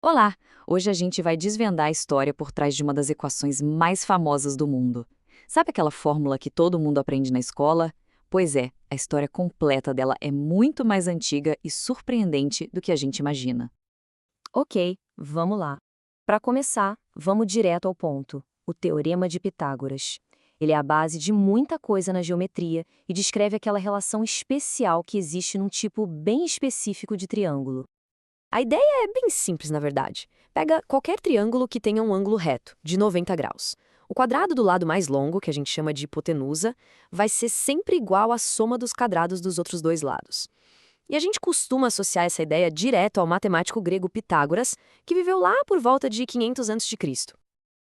Olá! Hoje a gente vai desvendar a história por trás de uma das equações mais famosas do mundo. Sabe aquela fórmula que todo mundo aprende na escola? Pois é, a história completa dela é muito mais antiga e surpreendente do que a gente imagina. Ok, vamos lá. Para começar, vamos direto ao ponto: o Teorema de Pitágoras. Ele é a base de muita coisa na geometria e descreve aquela relação especial que existe num tipo bem específico de triângulo. A ideia é bem simples, na verdade. Pega qualquer triângulo que tenha um ângulo reto, de 90 graus. O quadrado do lado mais longo, que a gente chama de hipotenusa, vai ser sempre igual à soma dos quadrados dos outros dois lados. E a gente costuma associar essa ideia direto ao matemático grego Pitágoras, que viveu lá por volta de 500 a.C.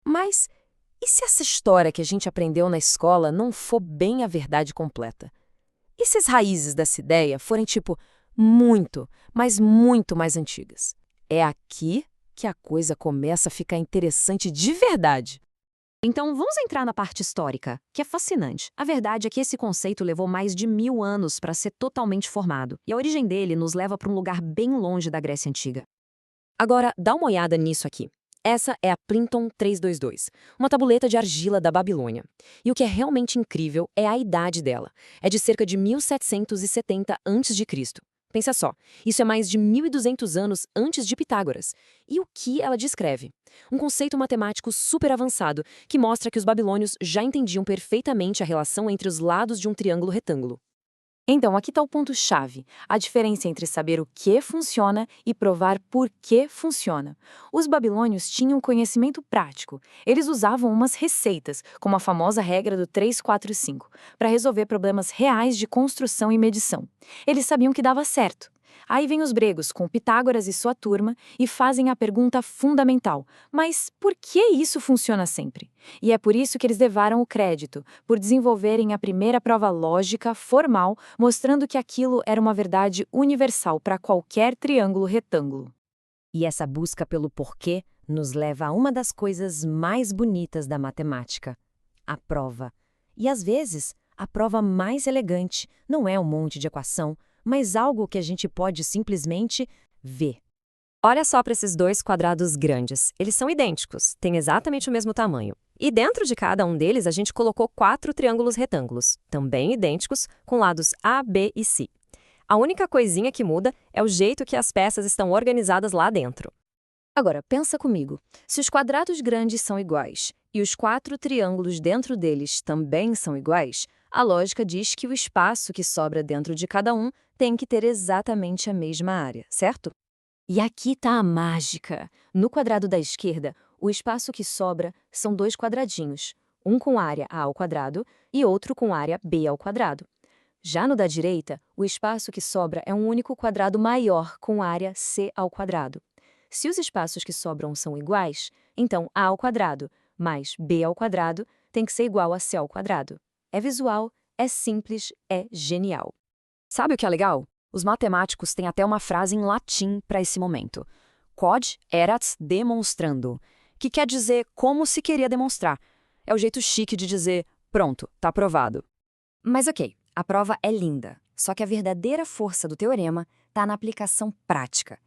Mas e se essa história que a gente aprendeu na escola não for bem a verdade completa? E se as raízes dessa ideia forem, tipo, muito, mas muito mais antigas? É aqui que a coisa começa a ficar interessante de verdade. Então, vamos entrar na parte histórica, que é fascinante. A verdade é que esse conceito levou mais de 1000 anos para ser totalmente formado, e a origem dele nos leva para um lugar bem longe da Grécia Antiga. Agora, dá uma olhada nisso aqui. Essa é a Plinton 322, uma tabuleta de argila da Babilônia. E o que é realmente incrível é a idade dela. É de cerca de 1770 a.C. Pensa só, isso é mais de 1200 anos antes de Pitágoras. E o que ela descreve? Um conceito matemático super avançado que mostra que os babilônios já entendiam perfeitamente a relação entre os lados de um triângulo retângulo. Então, aqui está o ponto-chave, a diferença entre saber o que funciona e provar por que funciona. Os babilônios tinham conhecimento prático. Eles usavam umas receitas, como a famosa regra do 3, 4, 5, para resolver problemas reais de construção e medição. Eles sabiam que dava certo. Aí vem os gregos, com Pitágoras e sua turma, e fazem a pergunta fundamental: mas por que isso funciona sempre? E é por isso que eles levaram o crédito, por desenvolverem a primeira prova lógica, formal, mostrando que aquilo era uma verdade universal para qualquer triângulo retângulo. E essa busca pelo porquê nos leva a uma das coisas mais bonitas da matemática: a prova. E às vezes, a prova mais elegante não é um monte de equação, mas algo que a gente pode simplesmente ver. Olha só para esses dois quadrados grandes. Eles são idênticos, têm exatamente o mesmo tamanho. E dentro de cada um deles, a gente colocou 4 triângulos retângulos, também idênticos, com lados A, B e C. A única coisinha que muda é o jeito que as peças estão organizadas lá dentro. Agora, pensa comigo. Se os quadrados grandes são iguais e os 4 triângulos dentro deles também são iguais, a lógica diz que o espaço que sobra dentro de cada um tem que ter exatamente a mesma área, certo? E aqui está a mágica. No quadrado da esquerda, o espaço que sobra são dois quadradinhos, um com área A ao quadrado e outro com área B ao quadrado. Já no da direita, o espaço que sobra é um único quadrado maior com área C ao quadrado. Se os espaços que sobram são iguais, então A ao quadrado mais B ao quadrado tem que ser igual a C ao quadrado. É visual, é simples, é genial. Sabe o que é legal? Os matemáticos têm até uma frase em latim para esse momento. Quod erat demonstrando, que quer dizer como se queria demonstrar. É o jeito chique de dizer, pronto, tá provado. Mas ok, a prova é linda, só que a verdadeira força do teorema está na aplicação prática.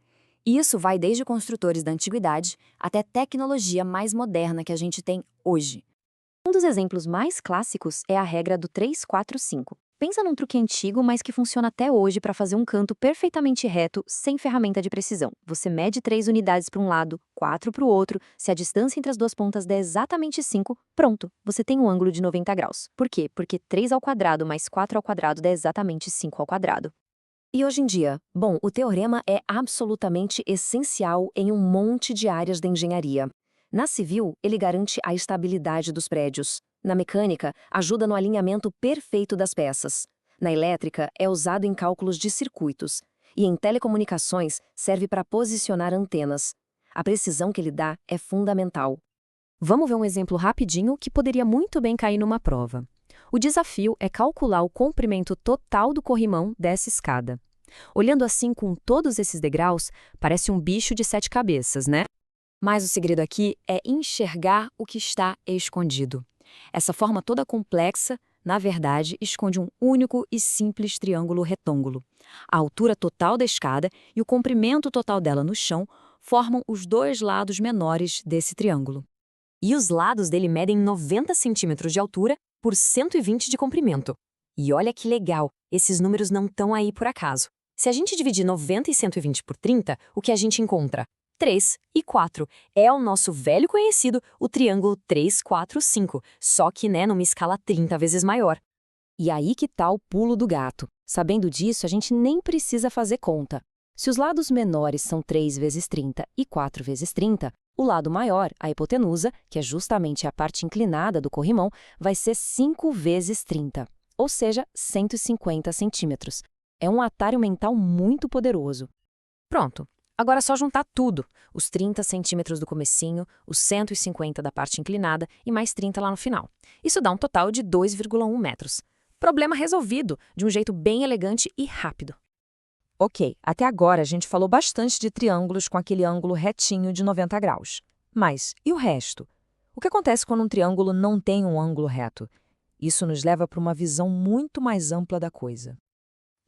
E isso vai desde construtores da antiguidade até tecnologia mais moderna que a gente tem hoje. Um dos exemplos mais clássicos é a regra do 3, 4, 5. Pensa num truque antigo, mas que funciona até hoje para fazer um canto perfeitamente reto, sem ferramenta de precisão. Você mede 3 unidades para um lado, 4 para o outro. Se a distância entre as duas pontas der exatamente 5, pronto, você tem um ângulo de 90 graus. Por quê? Porque 3 ao quadrado mais 4 ao quadrado dá exatamente 5 ao quadrado. E hoje em dia, bom, o teorema é absolutamente essencial em um monte de áreas da engenharia. Na civil, ele garante a estabilidade dos prédios. Na mecânica, ajuda no alinhamento perfeito das peças. Na elétrica, é usado em cálculos de circuitos. E em telecomunicações, serve para posicionar antenas. A precisão que ele dá é fundamental. Vamos ver um exemplo rapidinho que poderia muito bem cair numa prova. O desafio é calcular o comprimento total do corrimão dessa escada. Olhando assim com todos esses degraus, parece um bicho de 7 cabeças, né? Mas o segredo aqui é enxergar o que está escondido. Essa forma toda complexa, na verdade, esconde um único e simples triângulo retângulo. A altura total da escada e o comprimento total dela no chão formam os dois lados menores desse triângulo. E os lados dele medem 90 centímetros de altura por 120 de comprimento. E olha que legal, esses números não estão aí por acaso. Se a gente dividir 90 e 120 por 30, o que a gente encontra? 3 e 4. É o nosso velho conhecido, o triângulo 3, 4, 5, só que, numa escala 30 vezes maior. E aí que tá o pulo do gato. Sabendo disso, a gente nem precisa fazer conta. Se os lados menores são 3 vezes 30 e 4 vezes 30, o lado maior, a hipotenusa, que é justamente a parte inclinada do corrimão, vai ser 5 vezes 30, ou seja, 150 centímetros. É um atalho mental muito poderoso. Pronto. Agora é só juntar tudo. Os 30 centímetros do comecinho, os 150 da parte inclinada e mais 30 lá no final. Isso dá um total de 2,1 metros. Problema resolvido, de um jeito bem elegante e rápido. Ok, até agora a gente falou bastante de triângulos com aquele ângulo retinho de 90 graus. Mas e o resto? O que acontece quando um triângulo não tem um ângulo reto? Isso nos leva para uma visão muito mais ampla da coisa.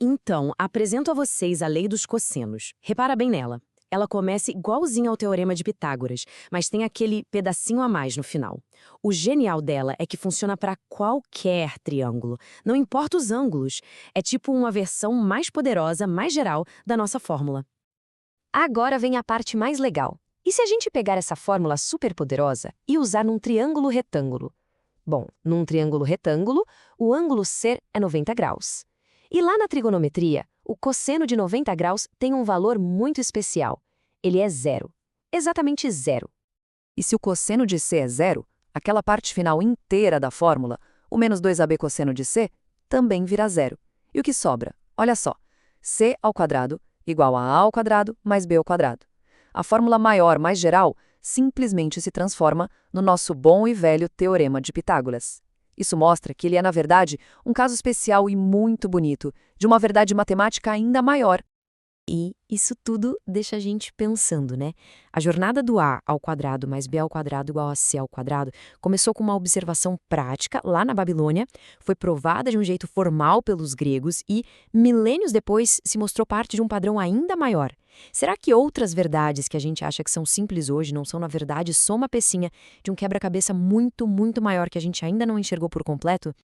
Então, apresento a vocês a lei dos cossenos. Repara bem nela. Ela começa igualzinha ao Teorema de Pitágoras, mas tem aquele pedacinho a mais no final. O genial dela é que funciona para qualquer triângulo, não importa os ângulos. É tipo uma versão mais poderosa, mais geral, da nossa fórmula. Agora vem a parte mais legal. E se a gente pegar essa fórmula superpoderosa e usar num triângulo retângulo? Bom, num triângulo retângulo, o ângulo ser é 90 graus. E lá na trigonometria, o cosseno de 90 graus tem um valor muito especial. Ele é zero. Exatamente zero. E se o cosseno de C é zero, aquela parte final inteira da fórmula, o menos 2ab cosseno de C, também vira zero. E o que sobra? Olha só, C ao quadrado igual a A ao quadrado mais B ao quadrado. A fórmula maior, mais geral, simplesmente se transforma no nosso bom e velho Teorema de Pitágoras. Isso mostra que ele é, na verdade, um caso especial e muito bonito, de uma verdade matemática ainda maior. E isso tudo deixa a gente pensando, né? A jornada do A ao quadrado mais B ao quadrado igual a C ao quadrado começou com uma observação prática lá na Babilônia, foi provada de um jeito formal pelos gregos e, milênios depois, se mostrou parte de um padrão ainda maior. Será que outras verdades que a gente acha que são simples hoje não são, na verdade, só uma pecinha de um quebra-cabeça muito, muito maior que a gente ainda não enxergou por completo?